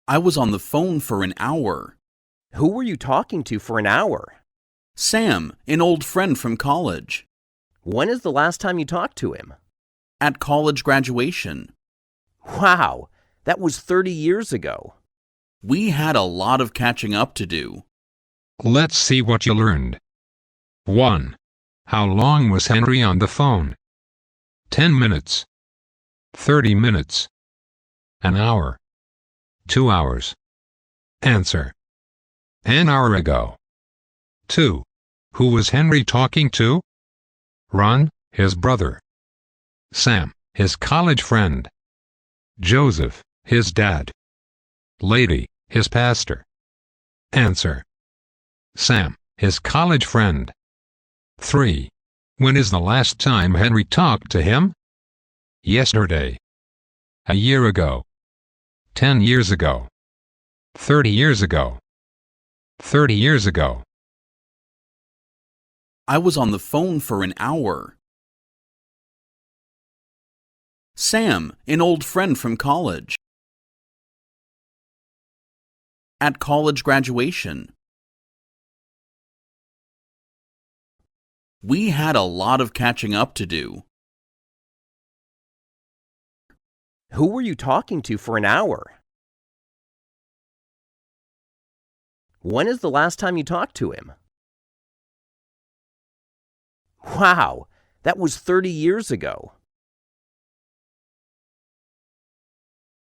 I was on the phone for an hour. Who were you talking to for an hour? Sam, an old friend from college. When is the last time you talked to him? At college graduation. Wow, that was 30 years ago. We had a lot of catching up to do. Let's see what you learned. 1. How long was Henry on the phone? 10 minutes. 30 minutes. An hour. 2 hours. Answer. An hour ago. 2. Who was Henry talking to? Ron, his brother. Sam, his college friend. Joseph, his dad. Lady, his pastor. Answer. Sam, his college friend. 3. When is the last time Henry talked to him? Yesterday. A year ago. 10 years ago. 30 years ago. 30 years ago. I was on the phone for an hour. Sam, an old friend from college. At college graduation. We had a lot of catching up to do. Who were you talking to for an hour? When is the last time you talked to him? Wow, that was 30 years ago.